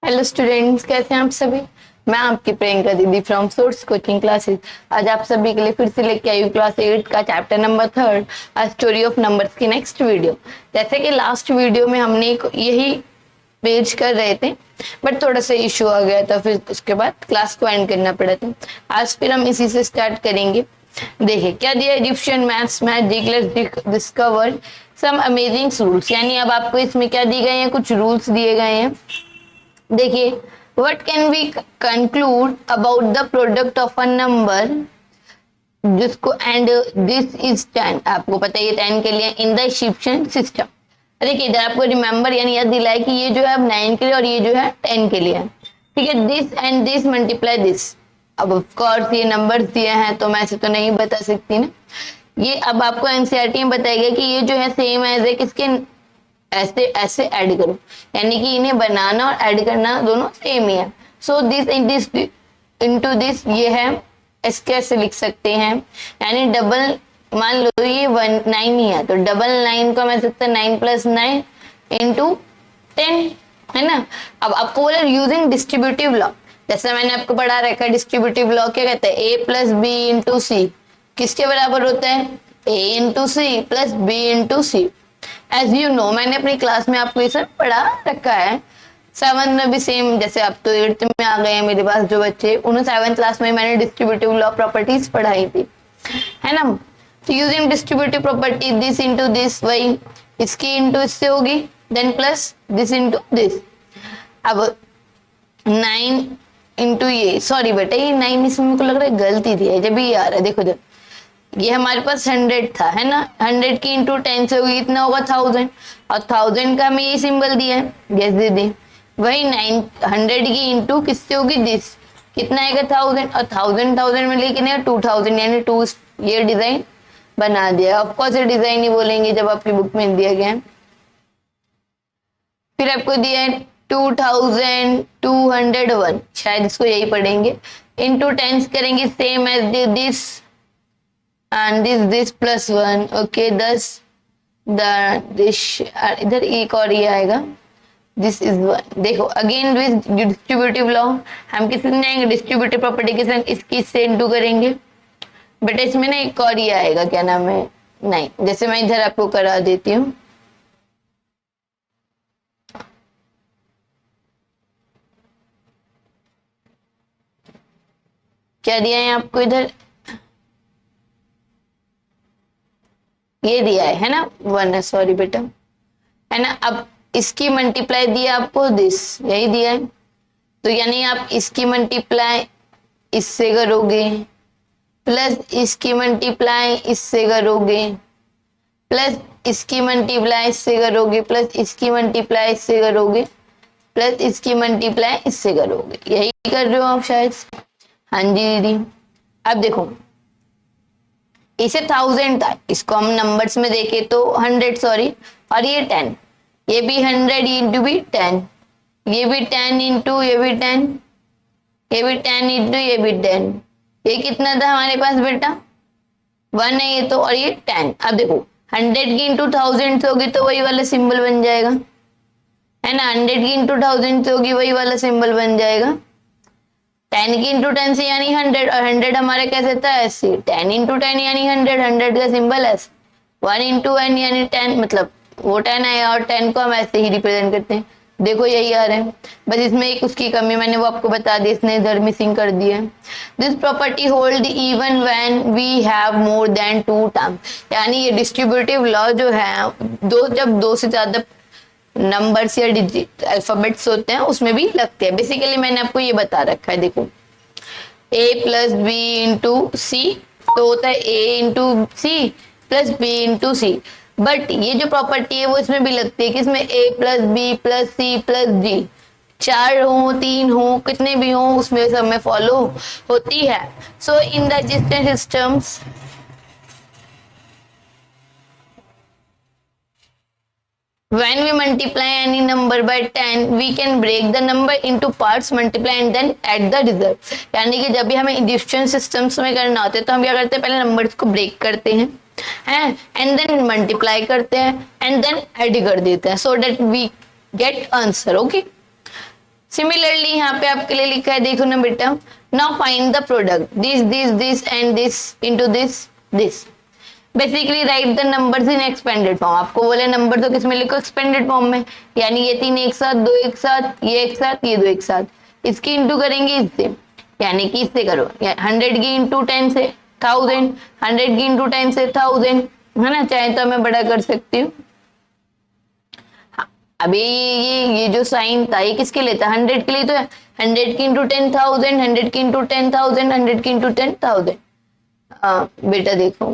Hello students, कैसे हैं आप सभी। मैं आपकी प्रियंका दीदी फ्रॉम सोर्स कोचिंग क्लासेस। आज आप सभी के लिए फिर से लेके आई हूँ क्लास 8 का chapter number 3 a story of numbers की नेक्स्ट वीडियो। जैसे कि लास्ट वीडियो में हमने यही पेज कर रहे थे, बट थोड़ा सा इशू आ गया था, फिर उसके बाद क्लास को एंड करना पड़ा था। आज फिर हम इसी से स्टार्ट करेंगे। देखिए क्या दिया, Egyptian maths discover some amazing rules. यानी अब आपको इसमें क्या दिए गए हैं, कुछ रूल्स दिए गए हैं। देखिए, what can we conclude about the product of a number जिसको एंड दिस इज 10। आपको पता है ये 10 के लिए इन द इजिप्शियन सिस्टम। देखिए इधर आपको रिमेंबर यानी याद दिलाए कि ये जो है अब 9 के लिए और ये जो है 10 के लिए है। ठीक है, this and this multiply this. अब ऑफ कोर्स ये नंबर्स दिए हैं तो मैं ऐसे तो नहीं बता सकती ना। ये अब आपको एनसीईआरटी में बताएगा कि ये जो है सेम एज है किसके, ऐसे ऐसे ऐड करो, यानी कि इन्हें बनाना और ऐड करना दोनों सेम ही है। सो दिस इनटू दिस ये है, इसके ऐसे लिख सकते हैं। यानी डबल, मान लो ये 9 ही है तो डबल 9 को मैं सकता 9 + 9 इंटू 10, है ना। अब आपको बोला यूजिंग डिस्ट्रीब्यूटिव लॉ, जैसे मैंने आपको पढ़ा रखा है डिस्ट्रीब्यूटिव लॉ क्या कहता है, a + b इंटू सी किसके बराबर होता है, a into C plus b into C. As you know, मैंने अपनी क्लास में आपको ये सब पढ़ा रखा है। 7th में भी सेम, जैसे आप तो 8th में आ गए हैं मेरे पास जो बच्चे, उन्हें 7th क्लास में मैंने डिस्ट्रीब्यूटिव लॉ प्रॉपर्टीज पढ़ाई थी, है ना। तो using distributive property this into this, वही इसकी इंटू इससे होगी, then plus this into this. अब 9 इंटू ये, सॉरी बेटा ये 9 इसमें मेरे को लग रहा है गलती थी है, जब ये आ रहा है देखो जब ये हमारे पास 100 था, है ना। 100 की इंटू 10 से होगी कितना होगा 1000, और 1000 का हमें ये सिंबल दिया है, गेस दे दे। वही 900 की इंटू किससे होगी दिस, कितना आएगा 1000, और 1000 में लेकिन 2000 यानी 2। ये डिजाइन बना दिया, ऑफकोर्स ये डिजाइन ही बोलेंगे जब आपकी बुक में दिया गया है। फिर आपको दिया है 2201, शायद इसको यही पढ़ेंगे, इंटू 10 करेंगे same as this and this +1, okay 10 this, इधर एक और ये आएगा, दिस इज 1। देखो अगेन विद डिस्ट्रीब्यूटिव लॉ हम किस में आएंगे, डिस्ट्रीब्यूटिव प्रॉपर्टी के संग इसकी से इंटू करेंगे। बेटा इसमें ना एक और ये आएगा, क्या नाम है, नहीं, जैसे मैं इधर आपको करा देती हूँ। क्या दिया है आपको इधर, ये दिया है ना 1 है, सॉरी बेटा, है ना। अब इसकी मल्टीप्लाई दिया आपको दिस, यही दिया है, तो यानी आप इसकी मल्टीप्लाई इससे करोगे, प्लस इसकी मल्टीप्लाई इससे करोगे, प्लस इसकी मल्टीप्लाई इससे करोगे, प्लस इसकी मल्टीप्लाई इससे करोगे, प्लस इसकी मल्टीप्लाई इससे करोगे, यही कर रहे हो आप शायद। हाँ जी दीदी। अब देखो इसे 1000 था, इसको हम नंबर्स में देखे तो 100, सॉरी, और ये 10, ये भी 100 इंटू भी 10, ये भी 10 इंटू ये भी 10, ये भी 10 इंटू ये भी 10। ये कितना था हमारे पास बेटा 1 है ये तो, और ये 10। अब देखो 100 की इंटू 1000 से होगी तो वही वाला सिंबल बन जाएगा, है ना। 100 की इंटू 1000 से होगी वही वाला सिंबल बन जाएगा। 10 की इंटू 10 से यानी 100, और 100 हमारे कैसे था ऐसे, 10 इंटू 10 यानी 100, 100 का सिंबल ऐसे, 1 इंटू n यानी 10, मतलब वो 10 आया, और 10 को हम ऐसे ही रिप्रेजेंट करते हैं। देखो यही आ रहा है, बस इसमें एक उसकी कमी मैंने वो आपको बता दी, इसने इधर मिसिंग कर दिया। This property hold even when we have more than 2 term, यानी ये डिस्ट्रीब्यूटिव लॉ जो है जब 2 से ज्यादा नंबर्स या डिजिट अल्फाबेट्स होते हैं उसमें भी लगते हैं। बेसिकली मैंने आपको ये बता रखा है, देखो a + b इंटू सी तो होता है a into C plus b into C, but ये जो प्रॉपर्टी है वो इसमें भी लगती है कि इसमें a + b + c + d 4 हो 3 हो कितने भी हो उसमें सब में फॉलो होती है। So in the existing systems when we multiply any number by 10 we can break the number into parts, multiply and then add the result। यानी कि जब भी हमें इजिप्शियन सिस्टम्स में करना होता है तो हम क्या करते हैं, पहले नंबर्स को ब्रेक करते हैं, एंड देन मल्टीप्लाई करते हैं, एंड देन ऐड कर देते हैं, so that we get answer. Okay, similarly यहाँ पे आपके लिए लिखा है, देखो ना बेटा, now find the product this and this into this. Basically write the numbers in expanded form. आपको बोले नंबर तो किसमें लिखो, एक्सपेंडेड फॉर्म में, यानी ये 3 एक साथ, 2 एक साथ, ये एक साथ, ये 2 एक साथ, इसकी इंटू करेंगे इससे, यानी कि इससे करो 100 की इंटू 10 से 1000, 100 की इंटू 10 से 1000, है ना। चाहे तो मैं बड़ा कर सकती हूँ। अभी ये जो साइन था ये किसके लिए था, 100 के लिए, तो 100 की इंटू 10,000, 100 की इंटू 10,000, 100 की इंटू 10,000। बेटा देखो,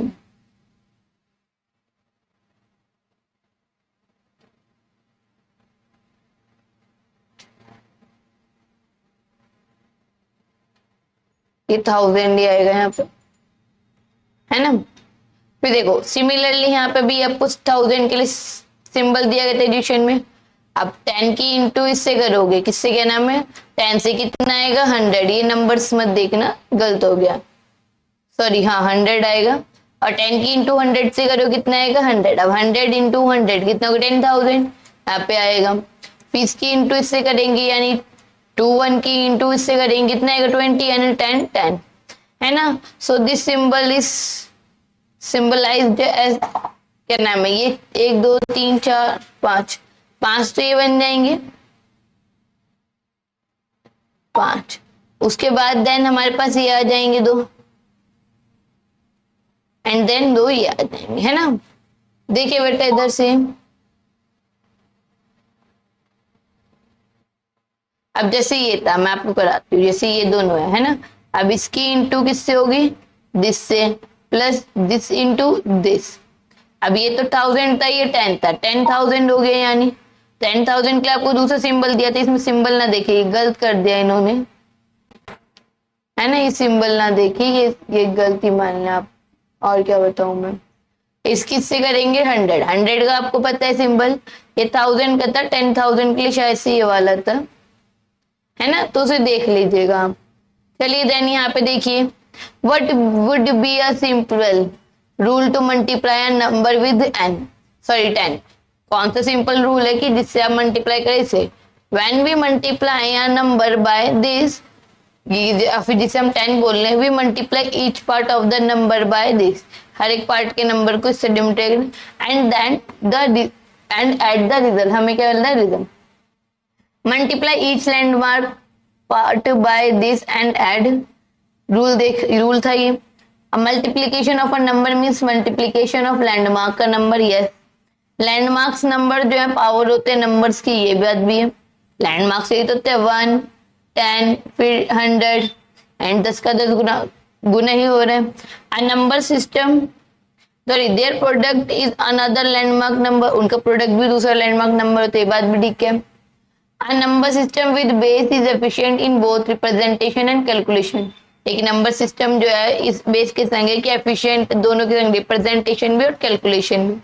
ये 1000 ही आएगा यहाँ पे, है ना। फिर देखो सिमिलरली यहाँ पे भी आपको 1000 के लिए सिंबल दिया गया था एडिशन में। अब 10 की इंटू इससे करोगे, किससे, क्या नाम है, 10 से कितना आएगा, 100। ये नंबर्स मत देखना, गलत हो गया, सॉरी, हाँ 100 आएगा। और 10 की इंटू 100 से करो, कितना आएगा, 100। अब 100 इंटू 100 कितना होगा, 10,000 यहाँ पे आएगा। फिर इसकी इंटू इससे करेंगे, यानी 21 की इंटू इससे करेंगे, कितना आएगा, 20, यानी 10 10, है ना। So this symbol is symbolized as, क्या नाम है, ये 1 2 3 4 5, 5 तो ये बन जाएंगे 5। उसके बाद देन हमारे पास ये आ जाएंगे 2, एंड देन 2 ये आ जाएंगे, है ना। देखिए बेटा इधर से, अब जैसे ये था, मैं आपको कराती हूँ, जैसे ये दोनों है ना। अब इसकी इंटू किससे होगी, दिस से, प्लस दिस इंटू दिस। अब ये तो 1000 था, ये 10 था, 10,000 हो गया, यानी 10,000 के लिए आपको दूसरा सिंबल दिया था, इसमें सिंबल ना देखिए, गलत कर दिया इन्होंने, है ना। ये सिंबल ना देखिए, ये गलती मान लें आप, और क्या बताऊं मैं। इस किससे करेंगे, 100, 100 का आपको पता है सिंबल, ये 1000 का था, 10,000 के लिए शायद से ये वाला था, है ना। तो उसे देख लीजिएगा आप। चलिए देन यहाँ पे देखिए, what would be a simple rule to multiply a number with n, sorry 10। कौन सा सिंपल रूल है कि जिससे आप मल्टीप्लाई करें इसे, when we multiply a number by this, फिर जिसे हम 10 बोल रहे हैं, we multiply each part of the number by this, हर एक पार्ट के नंबर को इससे डिमल्टीप्लाई, and then the end at the result, हमें क्या मिलता है, result. Multiply each landmark part by this and add, rule था ये। Multiplication of a number means multiplication of landmark का नंबर, यस। लैंडमार्क्स नंबर जो है पावर होते हैं नंबर्स की, ये बात भी है। लैंडमार्क्स यही तो होते हैं 1 10 फिर 100, एंड 10 का 10 गुना गुना ही हो रहा है। A number system, sorry, their product is another landmark number, उनका प्रोडक्ट भी दूसरा लैंडमार्क नंबर होता है, ये बात भी ठीक है। A number system with base is efficient in both representation and calculation. एक नंबर सिस्टम जो है इस बेस के संग है कि एफिशिएंट दोनों के संग, रिप्रेजेंटेशन भी और कैलकुलेशन भी।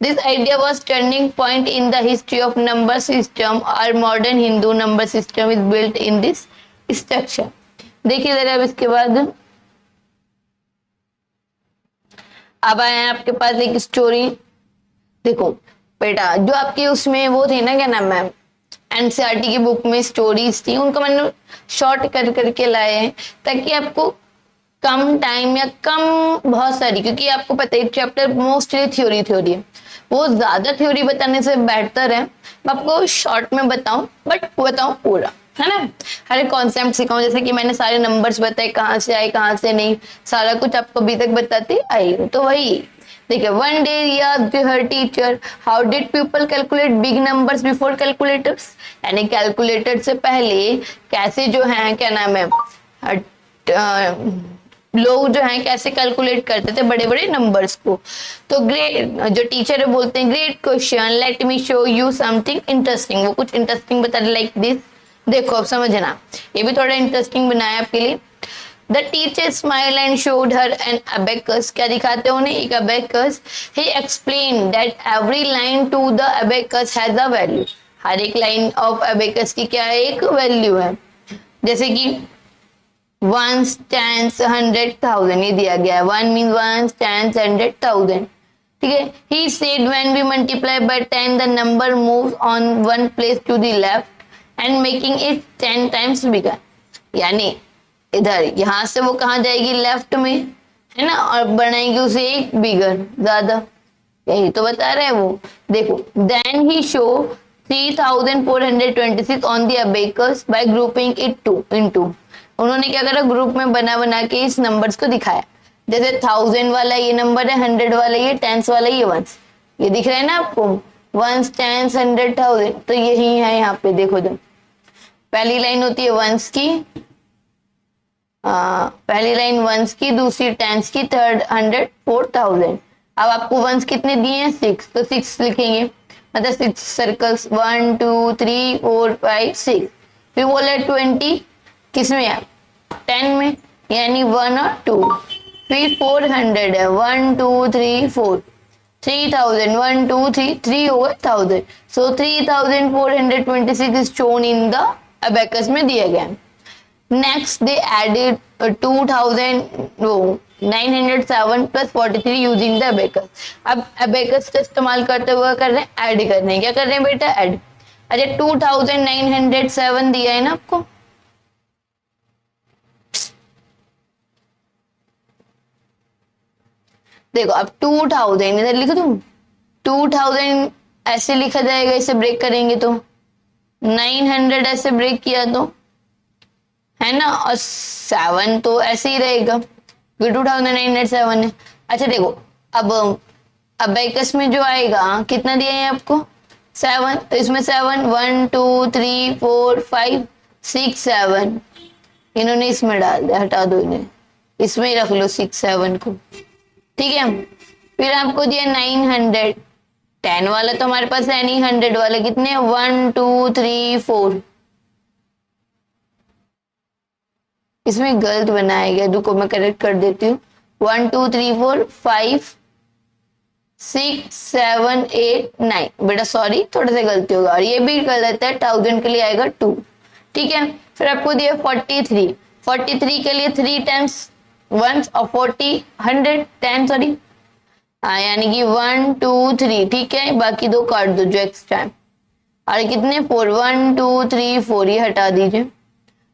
This idea was turning point in the history of number system, और modern Hindu number system is built in this structure. देखिए जरा अब इसके बाद अब आए आपके पास एक स्टोरी। देखो बेटा, जो आपके उसमें वो थे ना, क्या नाम है, एनसीईआरटी की बुक में स्टोरीज थी, उनको मैंने शॉर्ट कर करके लाए हैं ताकि आपको कम टाइम या कम बहुत सारी, क्योंकि आपको पता है चैप्टर मोस्टली थ्योरी है, वो ज्यादा थ्योरी बताने से बेहतर है मैं आपको शॉर्ट में बताऊं, बट बताऊं पूरा, है ना। हर एक कॉन्सेप्ट सिखाऊं, जैसे कि मैंने सारे नंबर्स बताए, कहाँ से आए कहाँ से नहीं, सारा कुछ आपको अभी तक बताती आई हूँ। तो वही देखिए, one day asked her teacher, how did people calculate big numbers before calculators, यानी कैलकुलेटर से पहले कैसे जो है, क्या नाम है, लोग जो हैं कैसे कैलकुलेट करते थे बड़े बड़े नंबर्स को। तो ग्रेट, जो टीचर है बोलते हैं, great question, let me show you something interesting. वो कुछ इंटरेस्टिंग बता रहे, लाइक दिस। देखो अब समझना, ये भी थोड़ा इंटरेस्टिंग बनाया आपके लिए। The teacher smiled and showed her an abacus. क्या दिखाते हैं उन्हें, एक abacus. He explained that every line to the abacus has a value. हर एक लाइन ऑफ abacus की क्या है, एक वैल्यू है। जैसे कि 1 tens 100,000 ये दिया गया है, 1 means 1 tens 100,000, ठीक है। He said when we multiply by 10 the number moves on one place to the left and making it 10 times bigger. यानी इधर यहां से वो कहाँ जाएगी, लेफ्ट में, है ना, और बनाएगी उसे एक बिगर, ज्यादा। यही तो बता रहे हैं वो। देखो, then he show 3426 on the abacus by grouping it to into. उन्होंने क्या करा, ग्रुप में बना बना के इस नंबर्स को दिखाया। जैसे 1000 वाला ये नंबर है, 100 वाला ये, टेंस वाला ये, वंस, ये दिख रहा है ना आपको, वंस, टेंस, 100, 1000, तो यही है यहाँ पे। देखो, जो पहली लाइन होती है वंस की, पहली लाइन वंस की, दूसरी टेंस की, थर्ड 100, फोर्थ 1000। अब आपको वंस कितने दिए हैं, 6, तो 6 लिखेंगे, मतलब 6 सर्कल्स, 1 2 3 4 5 6। फिर बोले 20 किस में है, 10 में, यानी 1 और 2। फिर 400 है, 1 2 3 4, 3000, 1 2 3 3 होगा 1000। So 3426 is shown in the abacus में दिया गया। Next they added 2907 plus 43 using the abacus. अब अबेकस का इस्तेमाल करते हुए कर रहे हैं, ऐड कर रहे हैं। क्या कर रहे हैं बेटा, ऐड। अच्छा, 2907 दिया है ना आपको, देखो अब 2000 इधर लिख दूं, 2000 ऐसे लिखा जाएगा, इसे ब्रेक करेंगे तो 900 ऐसे ब्रेक किया तो, है ना, और 7 तो ऐसे ही रहेगा, 2907 है। अच्छा देखो, अब अबेकस में जो आएगा, कितना दिया है आपको, 7, तो इसमें 7, 1 2 3 4 5 6 7, इन्होंने इसमें डाल दिया, हटा दो इन्हें, इसमें ही रख लो 6 7 को, ठीक है। फिर आपको दिया 900, 10 वाला तो हमारे पास है नहीं, 100 वाले कितने, 1 2 3 4, इसमें गलत बनाया गया, रुको मैं करेक्ट कर देती हूँ। 1 2 3 4 5 6 7 8 9, बेटा सॉरी, थोड़ा सा गलती होगा, और ये भी गलत है, 1000 के लिए आएगा 2, ठीक है। फिर आपको दिया 43, 43 के लिए 3 टाइम्स वंस और 40 100 10, सॉरी, यानी कि 1 2 3, ठीक है, बाकी दो काट दो जो एक्स्ट्रा है, और कितने 4, 1 2 3 4, ये हटा दीजिए।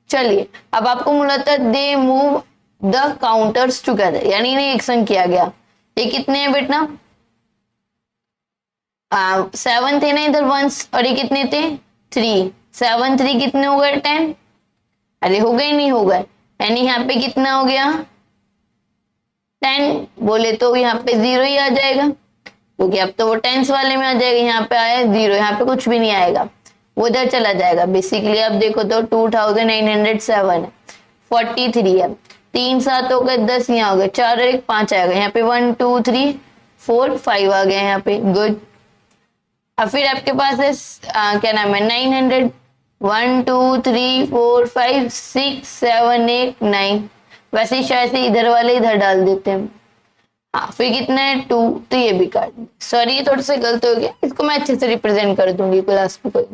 चलिए, अब आपको मिला था they move the counters together, यानी इन्हें एक संग किया गया। ये कितने हैं बेटा, 7 थे ना इधर वंस, और ये कितने थे, 3, 7 3 कितने हो गए, 10, अरे हो गए नहीं हो गए, यानी यहाँ पे कितना हो गया, 10, बोले तो यहाँ पे 0 ही आ जाएगा, क्योंकि अब तो वो टेंस वाले में आ जाएगा, यहाँ पे आया 0, यहाँ पे कुछ भी नहीं आएगा, वो उधर चला जाएगा। बेसिकली आप देखो तो 2907 43 है, 3 7 हो गए 10, यहाँ हो गए 4 और 1 5 आएगा, यहाँ पे 1 2 3 4 5 आ गया यहाँ पे, गुड। अब फिर आपके पास है क्या नाम है, 900, 1 2 3 4 5 6 7 8 9, वैसे ही शायद से इधर वाले इधर डाल देते हैं। हाँ, फिर कितना है 2, तो ये भी काट, सॉरी ये थोड़ा सा गलत हो गया, इसको मैं अच्छे से रिप्रेजेंट कर दूंगी क्लास में, कोई।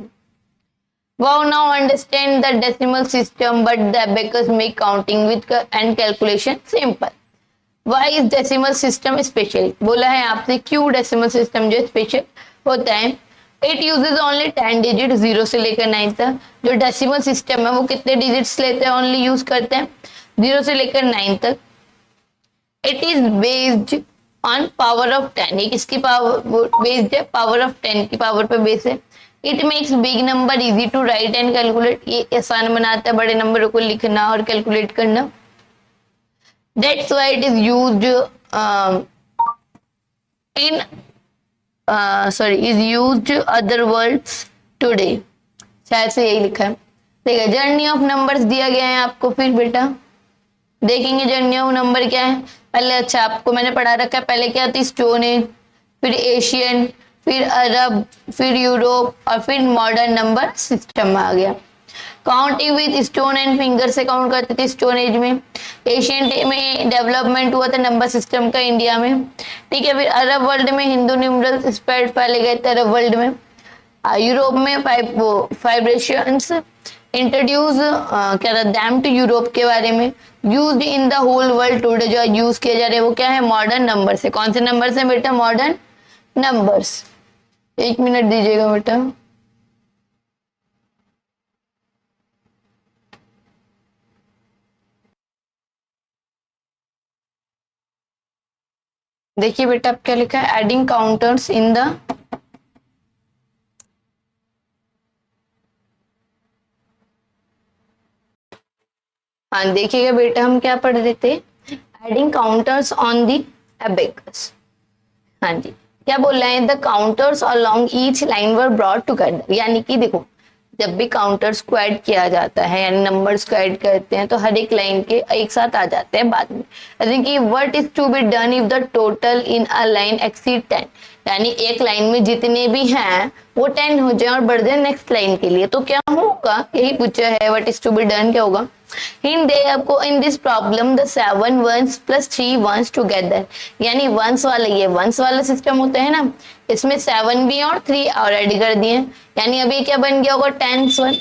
Wow, now understand the decimal system, but the abacus make counting with and calculation simple. Why is decimal system special? बोला है आपसे क्यों decimal system जो स्पेशल होता है। It uses only 10 digit, 0 से लेकर 9 तक। जो decimal system है वो कितने digits लेते हैं, only यूज करते हैं 0 से लेकर 9 तक। It is based on power of 10, ये किसकी पावर बेस्ड है, पावर ऑफ 10 की पावर पे बेस है। It makes big number easy to write and calculate, ये आसान बनाता है बड़े नंबरों को लिखना और कैलकुलेट करना। That's why it is used in is used other words today, शायद से यही लिखा है। देखिए, जर्नी ऑफ नंबर्स दिया गया है आपको, फिर बेटा देखेंगे जर्नी ऑफ नंबर क्या है। पहले अच्छा आपको मैंने पढ़ा रखा है, पहले क्या थी, स्टोन एज, फिर एशियन, फिर अरब, फिर यूरोप, और फिर मॉडर्न नंबर सिस्टम में आ गया। Counting with stone and finger से काउंट करते थे स्टोन एज में। एशियन में डेवलपमेंट हुआ था नंबर सिस्टम का इंडिया में, ठीक है। फिर अरब वर्ल्ड में हिंदू न्यूमरल स्प्रेड फैले गए थे अरब वर्ल्ड में। यूरोप में फाइब्रेशंस इंट्रोड्यूस क्या था, डैम टू यूरोप के बारे में। Used in the whole world today, जो यूज किए जा रहे हैं वो क्या है, मॉडर्न नंबर से। कौन से नंबर से बेटा, मॉडर्न नंबर्स। 1 मिनट दीजिएगा बेटा। देखिए बेटा अब क्या लिखा है, एडिंग काउंटर्स इन द, हाँ देखिएगा बेटा हम क्या पढ़ रहे थे, adding counters on the abacus. हाँ जी, क्या बोल रहे हैं, the counters along each line were brought together, यानी कि देखो जब भी काउंटर्स को ऐड किया जाता है यानी नंबर्स को ऐड करते हैं तो हर एक लाइन के एक साथ आ जाते हैं बाद में। यानी कि what is to be done if the total in a line exceed 10, यानी एक लाइन में जितने भी हैं वो 10 हो जाए और बढ़ जाए नेक्स्ट लाइन के लिए, तो क्या होगा, यही पूछा है, what is to be done क्या होगा। हिंट दे आपको, in this problem the 7 ones plus 3 ones together, यानी वंस वाला, ये वंस वाला सिस्टम होता है ना, इसमें 7 भी और 3 और ऐड कर दिए, यानी अभी क्या बन गया होगा, 10 वन,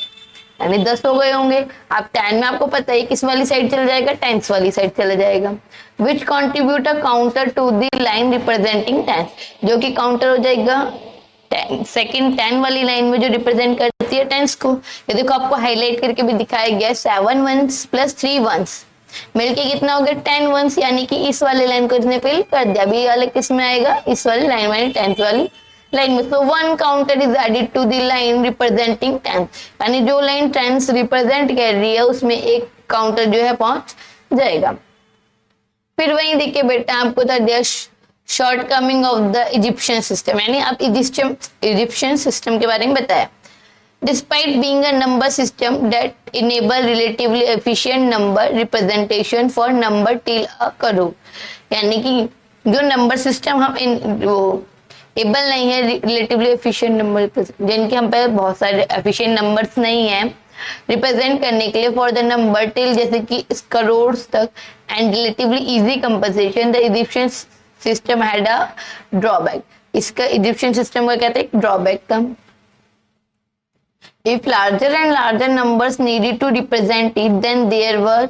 यानी 10 हो गए होंगे। अब 10 में आपको पता है किस वाली साइड चला जाएगा, 10 वाली साइड चला जाएगा। Which contribute a counter to the line representing 10, जो कि काउंटर हो जाएगा सेकंड 10 वाली लाइन में जो रिप्रेजेंट करती है 10 को। ये देखो आपको हाईलाइट करके भी दिखाया गया, 7 वंस प्लस 3 वंस मिलके कितना हो गया, 10 वंस, यानी कि इस वाले लाइन को इसने फिल कर दिया। अभी वाले किस में आएगा, इस वाली लाइन वाली 10th वाली लाइन में। So one counter is added to the line representing 10, यानी जो लाइन 10 रिप्रेजेंट कर रही है उसमें एक काउंटर जो है पहुंच जाएगा। फिर वही देखिए बेटा आपको था दिया short coming of the Egyptian system, यानी आप इजिप्शियन सिस्टम के बारे में बताया। Despite being a number system that enable relatively efficient number representation for number till a crore, यानी कि जो नंबर सिस्टम हम वो एबल नहीं है रिलेटिवली एफिशिएंट नंबर, जिनके हम पे बहुत सारे एफिशिएंट नंबर्स नहीं है रिप्रेजेंट करने के लिए फॉर द नंबर टिल, जैसे कि करोड़ तक, and relatively easy compensation, the Egyptian system had a drawback, इसका इजिप्शियन सिस्टम का कहते हैं ड्रॉबैक था। If larger and larger numbers needed to represent it, then there was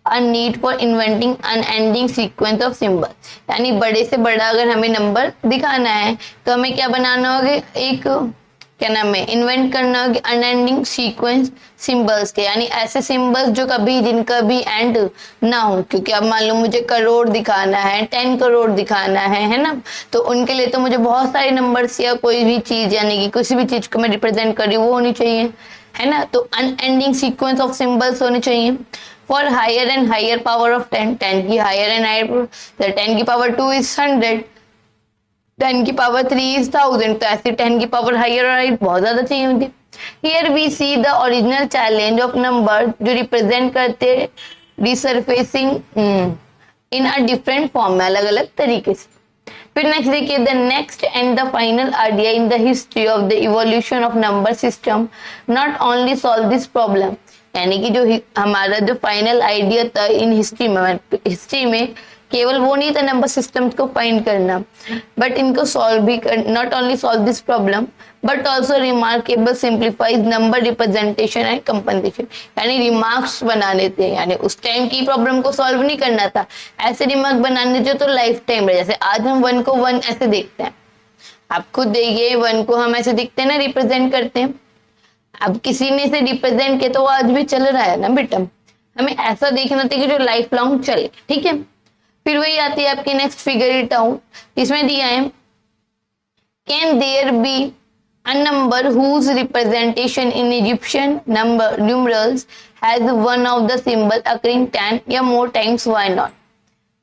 a need for inventing unending sequence of symbols, यानी बड़े से बड़ा अगर हमें नंबर दिखाना है तो हमें क्या बनाना होगा, एक क्या नाम है, इन्वेंट करना होगा अनएंडिंग सीक्वेंस सिंबल्स के, यानी ऐसे सिंबल्स जो कभी जिनका भी एंड ना हो, क्योंकि अब मान लो मुझे करोड़ दिखाना है, 10 करोड़ दिखाना है ना, तो उनके लिए तो मुझे बहुत सारे नंबर्स या कोई भी चीज यानी कि किसी भी चीज को मैं रिप्रेजेंट कर रही हूँ वो होनी चाहिए, है ना, तो अनएंडिंग सीक्वेंस ऑफ सिंबल्स होने चाहिए। For higher and higher power of 10, 10 की हायर एंड हायर, 10 की पावर 2 इज 100, 10 की पावर 3 इज 1000, तो ऐसे 10 की पावर हायर और हायर बहुत ज्यादा चाहिए होती। Here we see the original challenge of number जो रिप्रेजेंट करते resurfacing in a different form में, अलग अलग तरीके से। फिर नेक्स्ट देखिए, the next and the final idea in the history of the evolution of number system not only solve this problem, यानी कि जो हमारा जो फाइनल आइडिया था इन हिस्ट्री में केवल वो नहीं था नंबर सिस्टम्स को फाइंड करना, बट इनको सॉल्व भी कर, not only solve this problem but also remarkable simplifies number representation and compensation, यानी रिमार्क्स बनाने थे, यानी उस टाइम की प्रॉब्लम को सॉल्व नहीं करना था, ऐसे रिमार्क बनाने जो तो लाइफ टाइम रहे। जैसे आज हम 1 को 1 ऐसे देखते हैं, आप खुद देखिए 1 को हम ऐसे दिखते हैं ना, रिप्रेजेंट करते हैं, अब किसी ने से रिप्रेजेंट किया तो वो आज भी चल रहा है ना बेटा, हमें ऐसा देखना था कि जो लाइफ लॉन्ग चले, ठीक है। फिर वही आती है आपकी नेक्स्ट फिगर इट आउट, इसमें दिया है can there be a number whose representation in Egyptian number numerals has one of the symbol occurring 10 या मोर टाइम्स, व्हाई नॉट।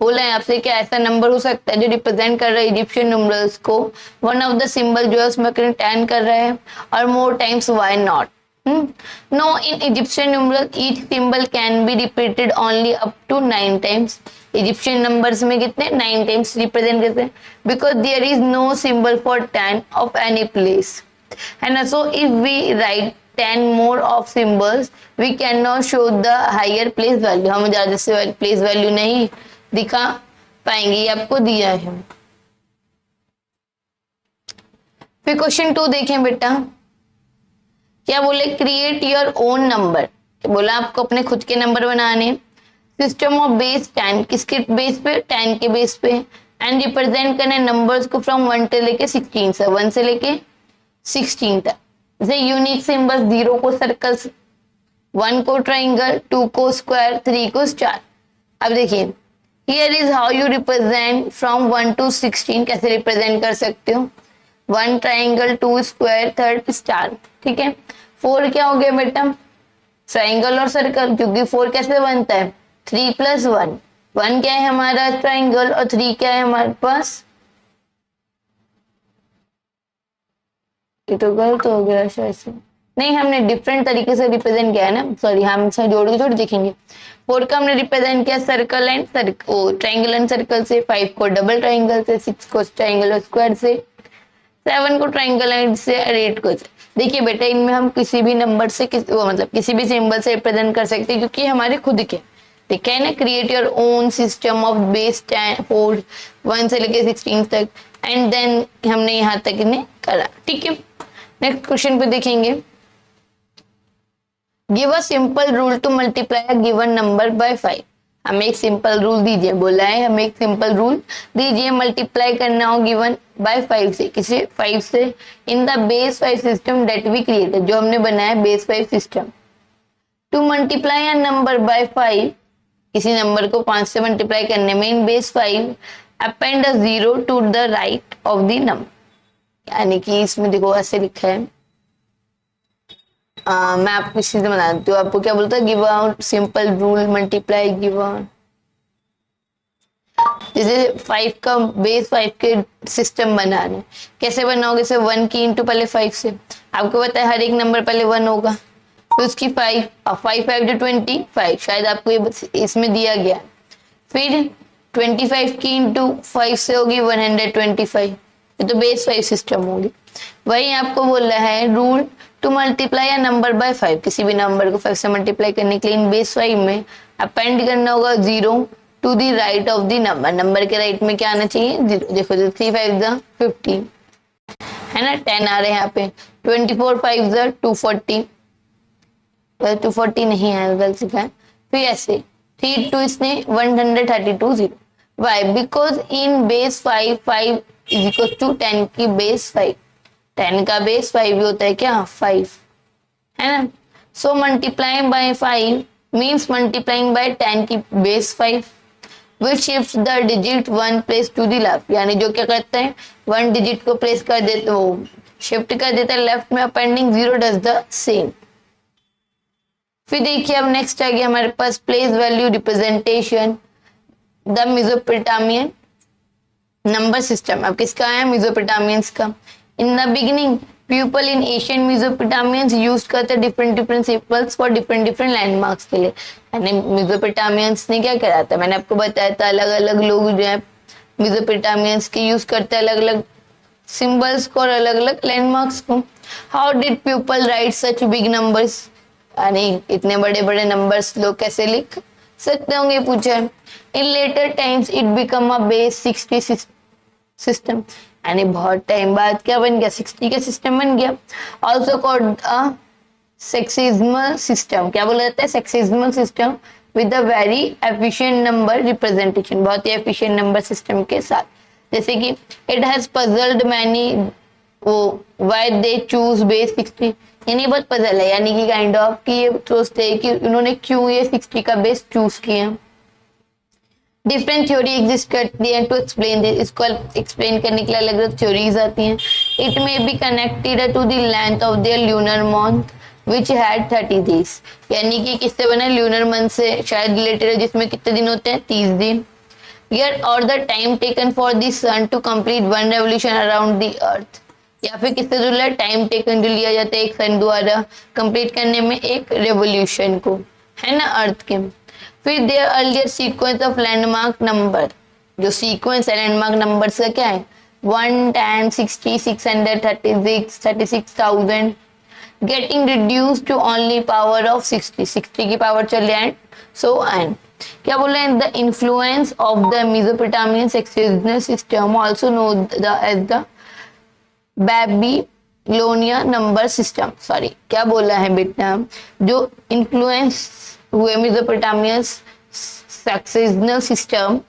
बोला है आपसे क्या ऐसा नंबर हो सकता है जो रिप्रेजेंट कर रहा है इजिप्शियन न्यूमरल्स को, वन ऑफ द सिंबल जो है उसमें अकरिंग 10 कर रहा है और more times, why not. No, in Egyptian numerals each symbol can be repeated only up to 9 times. Egyptian numbers में कितने 9 times represent करते हैं, because there is no symbol for 10 of any place, है ना। So if we write 10 more of symbols we cannot show the higher place value, हम ज्यादा से place value नहीं दिखा पाएंगे, ये आपको दिया है। फिर क्वेश्चन 2 देखें बेटा, क्या बोले, क्रिएट योर ओन नंबर, बोला आपको अपने खुद के नंबर बनाने, सिस्टम ऑफ बेस 10, किसके बेस पे, 10 के बेस पे, एंड रिप्रेजेंट करने नंबर्स को फ्रॉम 1 से लेके 16 से 1 से लेके 16 तक। जैसे यूनिक सिंबल, 0 को सर्कल, 1 को ट्राइंगल, 2 को स्क्वायर, 3 को स्टार। अब देखिए here is how you represent from 1 to 16। कैसे रिप्रेजेंट कर सकते हो? 1 ट्राइंगल, 2 स्क्वायर, 3 स्टार। ठीक है। 4 क्या हो गया बेटा? ट्राइंगल और सर्कल, क्योंकि 4 कैसे बनता है? 3 + 1। 1 क्या है हमारा? ट्राइंगल, और 3 क्या है हमारे पास? ये तो गलत हो गया शायद से। नहीं, हमने डिफरेंट तरीके से रिप्रेजेंट किया है ना, सॉरी, हम सब जोड़ के थोड़ी दिखेंगे। 4 का हमने रिप्रेजेंट किया circle and triangle and circle से, 5 को डबल ट्राइंगल से, 6 को ट्राइंगल और स्क्वायर से, 7 को ट्राइंगल एंड से, 8 को से। देखिए बेटा, इनमें हम किसी भी नंबर से मतलब किसी भी सिंबल से रिप्रेजेंट कर सकते हैं, क्योंकि हमारे खुद के। ठीक है ना। Create your own system of base 4 1 से लेके 16 तक, एंड देन हमने यहाँ तक इन्हें करा। ठीक है। नेक्स्ट क्वेश्चन पे देखेंगे। Give a simple rule to multiply a given number by 5। हमें एक सिंपल रूल दीजिए, बोला है हमें एक सिंपल रूल दीजिए, मल्टीप्लाई करना हो गिवन बाय 5 से, किसी 5 से, in the base 5 system that we created, जो हमने बनाया base 5 system. To multiply a number by 5, किसी नंबर को 5 से मल्टीप्लाई करने में, in base 5 append a 0 to the right of the number. यानी कि इसमें देखो ऐसे लिखा है, मैं आपको इसी से बना देती हूँ। आपको क्या बोलता है? Give out simple rule multiply give out. जैसे 5 का बेस 5 के सिस्टम बना रहे, कैसे बनाओगे? से 1 की इंटू पहले 5 से, आपको पता है हर एक नंबर पहले 1 होगा, फिर उसकी 5, और 5 5 जो 25, शायद आपको ये इसमें दिया गया। फिर 25 की इंटू 5 से होगी 125, ये तो बेस 5 सिस्टम होगी। वही आपको बोल रहा है rule to multiply a number by 5, किसी भी नंबर को 5 से मल्टीप्लाई करने के लिए इन बेस 5 में अपेंड करना होगा 0 to the right of the number. Number के राइट में क्या आना चाहिए? 0। देखो 3 5 15 है ना, 10 आ रहे हैं यहाँ पे, 24 5 240, 240 नहीं है, गलत लिखा है। फिर ऐसे 3 2 इसने 132 0। Why? Because in base 5 5 is equal to 10 की बेस 5, 10 का बेस 5 भी होता है क्या? 5, है ना। So multiplying by 5 means multiplying by 10 की base 5, which shift the digit 1 place to the left. यानी जो क्या करता है, 1 डिजिट को प्लेस कर देते, वो शिफ्ट कर देता है लेफ्ट में, अपेंडिंग 0 डज द सेम। फिर देखिए अब नेक्स्ट आ गया हमारे पास place value representation, the Mesopotamian number system. अब किसका है? मेसोपोटामियंस का। In the beginning people in Asian Mesopotamians use करते different different symbols for different different landmarks के लिए। यानी मेसोपोटामियंस ने क्या करा था, मैंने आपको बताया था, अलग अलग लोग जो है मेसोपोटामियंस के यूज करते हैं अलग अलग सिंबल्स को और अलग अलग लैंडमार्क्स को। How did people right such big numbers? यानी इतने बड़े बड़े नंबर्स लोग कैसे लिख सकते होंगे, पूछा है। In later times it become a base 60 system, यानी बहुत टाइम बाद क्या बन गया? 60 का सिस्टम बन गया। Also called a sexagesimal system. क्या बोला जाता है? Sexagesimal system with a very efficient number representation, बहुत ही एफिशिएंट नंबर सिस्टम के साथ। जैसे कि इट हैज पजल्ड मैनी, वो व्हाई दे चूज बेस 60, यानी बहुत पजल है, यानी कि काइंड ऑफ कि ये सोचते हैं कि उन्होंने क्यों ये 60 का बेस चूज किया। डिफरेंट थ्योरी एग्जिस्ट करती है टू एक्सप्लेन दिस, इसको एक्सप्लेन करने के लिए अलग अलग थ्योरीज आती हैं। It may be connected to the length of their lunar month which had 30 days, यानी कि किससे बना? ल्यूनर मंथ से शायद रिलेटेड है, जिसमें कितने दिन होते हैं? 30 दिन। ईयर और the time taken for the sun to complete 1 revolution around the earth, या फिर किससे जुड़ा? टाइम टेकन जो लिया जाता है एक सन द्वारा कंप्लीट करने में एक रेवोल्यूशन को, है ना, अर्थ के। फिर their earlier sequence of landmark number, जो सीक्वेंस है लैंडमार्क नंबर्स का क्या है? 1 10 60 600 36 36,000 getting reduce to only power of 60, 60 की पावर चले एंड सो एंड। क्या बोल रहे हैं? The influence of the Mesopotamian sexagesimal system also known as the Babylonian number system. Sorry, क्या बोला है बेटा? जो इन्फ्लुएंस हुए मेसोपोटामियन सक्सेशनल सिस्टम,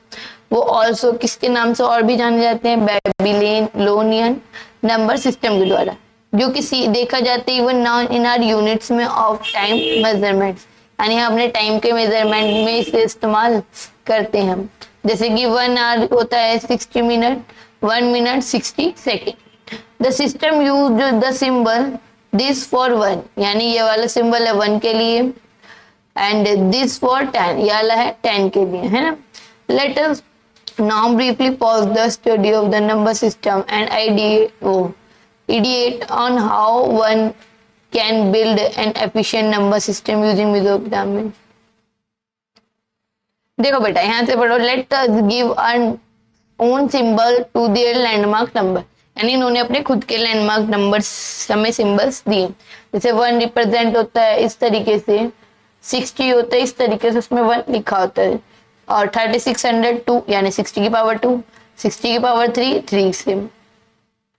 वो ऑल्सो किसके नाम से और भी जाने जाते हैं? बेबीलोनियन नंबर सिस्टम के द्वारा, जो कि देखा जाता है even now in our units में ऑफ टाइम मेजरमेंट्स, यानी हम अपने टाइम के मेजरमेंट में इसे इस्तेमाल करते हैं। जैसे कि 1 आवर होता है 60 minute, 1 minute 60 second. The system use the symbol this for 1, यानी ये वाला सिंबल है 1 के लिए, एंड दिस फॉर 10, ये वाला है 10 के लिए, है ना। Let us now briefly pause the study of the number system and ideate on how one can build an efficient number system using Mesopotamian। देखो बेटा, यहाँ से पढ़ो, let us give an own symbol to their landmark number, यानी इन्होंने अपने खुद के लैंडमार्क नंबर्स हमें सिंबल्स दिए। जैसे 1 रिप्रेजेंट होता है इस तरीके से, 60 होता है इस तरीके से, उसमें 1 लिखा होता है, और 3602 यानी 60 की पावर 2, 60 की पावर 3, 3 से।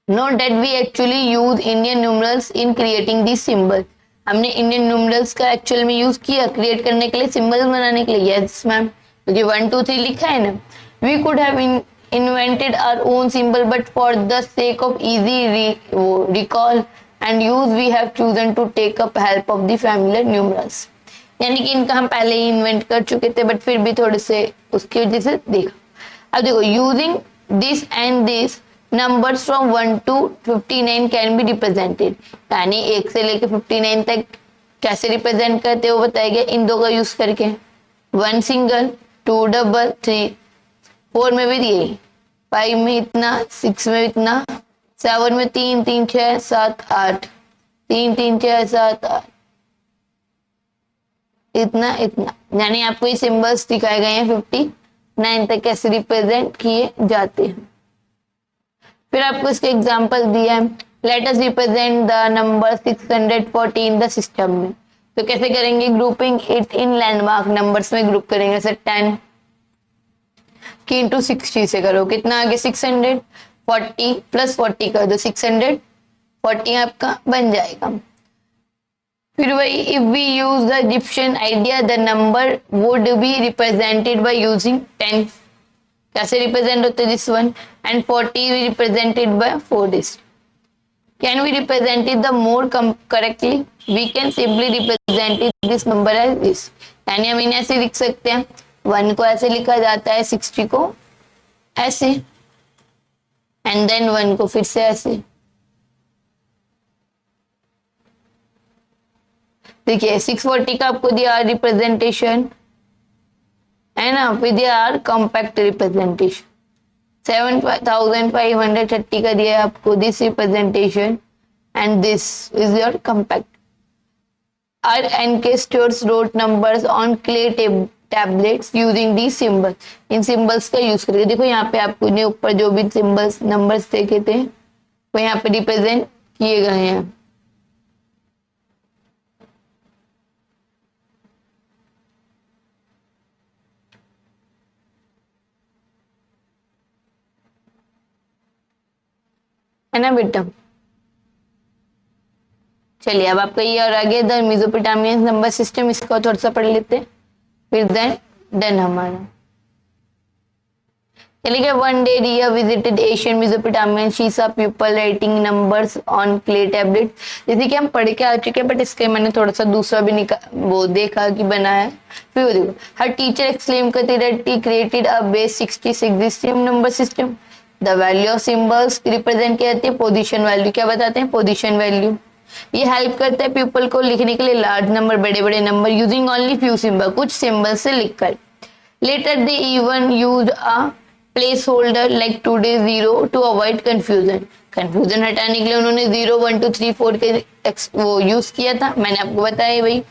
Note that we actually use Indian numerals in creating this symbol, हमने इंडियन न्यूमरल्स का एक्चुअल में यूज किया क्रिएट करने के लिए, सिंबल्स बनाने के लिए। यस मैम, जो 1 2 3 लिखा है ना, we could have invented our own symbol, but for the sake of easy recall and use we have chosen to take up help of the familiar numerals, यानी कि इनका हम पहले ही इन्वेंट कर चुके थे, बट फिर भी थोड़े से उसकी वजह से देखा। अब देखो, using this and this numbers from 1 to 59 can be represented, यानी 1 से लेके 59 तक कैसे रिप्रेजेंट करते हो बताया गया इन दो का यूज करके। 1 सिंगल, 2 डबल, 3 4 में भी यही, 5 में इतना, 6 में इतना, 7 में 3 3 6 7 8, 3 3 6 7 8, इतना इतना, यानी आपको ये सिंबल्स दिखाए गए हैं 59 तक कैसे रिप्रेजेंट किए जाते हैं। फिर आपको इसके एग्जांपल दिया है, let us represent the number 640 in the system में। तो कैसे करेंगे, grouping it in landmark numbers में ग्रुप करेंगे। जैसे 10 की इंटू 60 से करो, कितना आगे 600, 40 प्लस 40 कर दो, 640 आपका बन जाएगा। फिर वही, if we use the Egyptian idea the number would be represented by using 10, कैसे रिप्रेजेंट होते this one, and 40 represented by 4 this. Can we represent it the more correctly, we can simply represent it this number as this, यानी हम इन्हें ऐसे लिख सकते हैं, 1 को ऐसे लिखा जाता है, 60 को ऐसे, एंड देन 1 को फिर से ऐसे। देखिए 640 का आपको दिया रिप्रेजेंटेशन, है ना, फिर दिया कॉम्पैक्ट रिप्रेजेंटेशन। 7530 का दिया आपको this representation, and this is your compact. Our ancestors wrote numbers on clay tablets using the symbol, इन सिंबल्स का यूज करके। देखो यहाँ पे आपको ने ऊपर जो भी सिंबल्स नंबर्स देखे थे वो यहाँ पे रिप्रेजेंट किए गए हैं। है ना बेटा। चलिए अब आपका ये और आगे द मेसोपोटामियन नंबर सिस्टम, इसको थोड़ा सा पढ़ लेते हैं, फिर देन डन हमारा। चलिए, one day Riya visited Asian Mesopotamian, she saw people writing numbers on clay tablet. जैसे कि हम पढ़ के आ चुके हैं, बट इसके मैंने थोड़ा सा दूसरा भी वो देखा कि बनाया। फिर वो देखो, हर टीचर एक्सक्लेम करती that he created a base 66 existing number system. The value of symbols represent किया जाती है पोजीशन वैल्यू, क्या बताते हैं, पोजीशन वैल्यू। ये हेल्प करता है पीपल को लिखने के लिए लार्ज नंबर, बड़े बड़े number, using only few symbol, कुछ सिंबल से लिखकर। Later they even use a place holder like today 0 to avoid confusion. Confusion हटाने के लिए उन्होंने 0 1 2 3 4 के वो यूज किया था, मैंने आपको बताया भाई।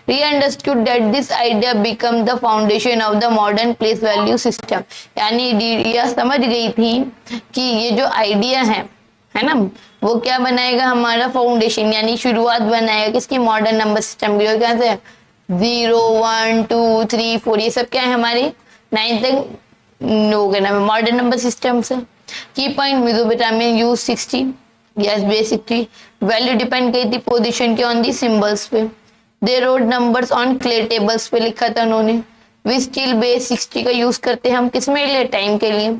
री understood that this idea become the foundation of the modern place value system, यानी रिया समझ गई थी कि ये जो आइडिया है ना, वो क्या बनाएगा, हमारा फाउंडेशन यानी शुरुआत बनाएगा किसकी, मॉडर्न नंबर सिस्टम की। क्या से 0 1 2 3 4 ये सब क्या है हमारे 9 तक हो गया ना मॉडर्न नंबर सिस्टम से। Key point, Mesopotamian use 60, yes basically value depend की थी पोजीशन के ऑन दी सिंबल्स पे। They wrote numbers on clay tables पे लिखा था उन्होंने। वी स्टिल बेस 60 का यूज करते हैं हम किस में लिए, टाइम के लिए।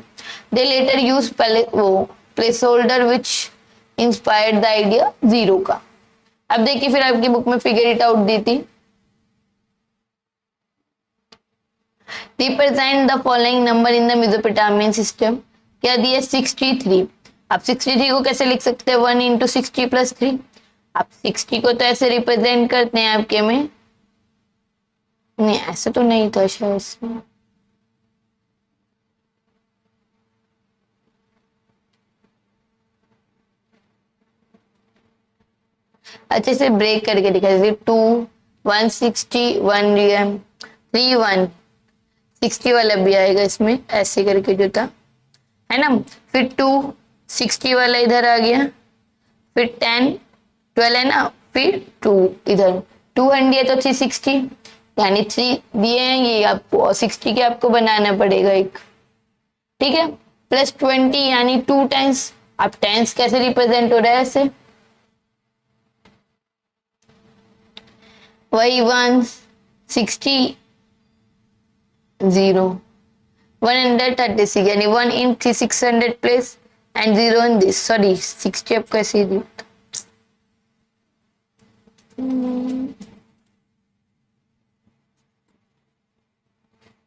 दे लेटर यूज पहले वो place holder which inspired the idea 0 का। अब देखिए फिर आपकी बुक में फिगर इट आउट दी थी, represent the following number in the Mesopotamian system. क्या दिया 63। आप 63 को कैसे लिख सकते हैं 1 इंटू 60 प्लस 3। आप 60 को तो ऐसे रिप्रेजेंट करते हैं आपके में, नहीं ऐसे तो नहीं था शायद इसमें। अच्छे से ब्रेक करके दिखा, जैसे 2 160 1 दिया, 3 1 60 वाला भी आएगा इसमें, ऐसे करके जो था है ना। फिर 2 60 वाला इधर आ गया, फिर 10 12 है ना, फिर 2 इधर 200 है तो 360, यानी 3 दिए हैं ये आपको, और 60 के आपको बनाना पड़ेगा एक, ठीक है। प्लस 20 यानी 2 टाइम्स। अब टेंस कैसे रिप्रेजेंट हो रहा है ऐसे, वही 160 0 136 यानी 1 इन 600 place and 0 in this, sorry 60 आपको ऐसे ही दिया।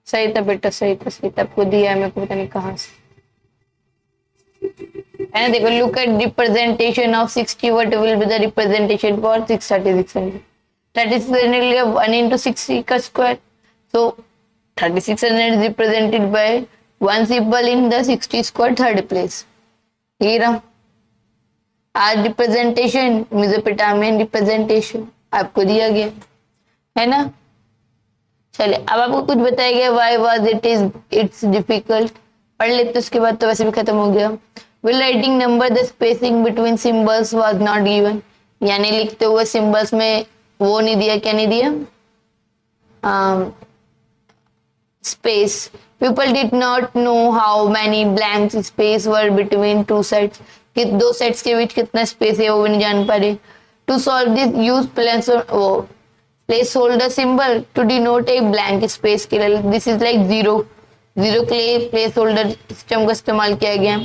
सही था बेटा, सही था, सही था, आपको दिया है, मेरे को पता नहीं कहाँ से है ना। देखो look at representation of 60, what will be the representation for 63600। 3600 1 into 60 का square, so 3600 is represented by one symbol in the 60 square third place। ये रहा आज रिप्रेजेंटेशन, मेसोपोटामियन रिप्रेजेंटेशन आपको दिया गया है ना। चलिए अब आपको कुछ बताया गया, व्हाई वाज इट्स डिफिकल्ट, पढ़ लेते उसके बाद तो वैसे भी खत्म हो गया। Will writing number the spacing between symbols was not given, यानी लिखते हुए सिंबल्स में वो नहीं दिया, क्या नहीं दिया, space। People did not know how many blank space were between two sets, कि दो सेट्स के बीच कितना स्पेस है वो भी नहीं जान पा रहे। To solve this use place holder symbol to denote a blank space के लिए, this is like 0 के लिए प्लेस होल्डर सिस्टम का इस्तेमाल किया गया।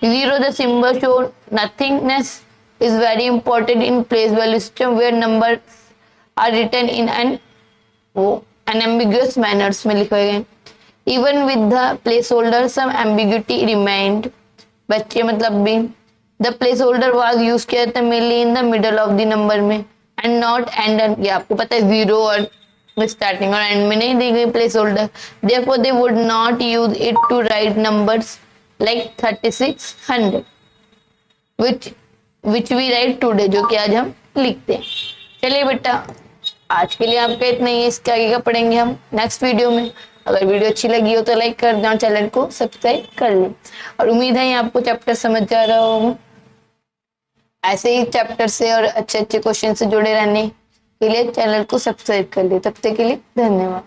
0 the symbol show nothingness is very important in place value system where numbers are written in an unambiguous manners में लिखे गए। Even with the placeholder some ambiguity remained, बच्चे मतलब भी the placeholder was used किया था mainly in the middle of the number में and not end, ये आपको पता है 0 और स्टार्टिंग और एंड में नहीं दी गई place holder, therefore they would not use it to write numbers like 3600 which we write today, जो कि आज हम लिखते हैं। चलिए बेटा आज के लिए आपका इतना ही है, इसके आगे का पढ़ेंगे हम नेक्स्ट वीडियो में। अगर वीडियो अच्छी लगी हो तो लाइक कर दें और चैनल को सब्सक्राइब कर लें, और उम्मीद है आपको चैप्टर समझ जा रहा होगा। ऐसे ही चैप्टर से और अच्छे अच्छे क्वेश्चन से जुड़े रहने के लिए चैनल को सब्सक्राइब कर ले। तब तक के लिए धन्यवाद।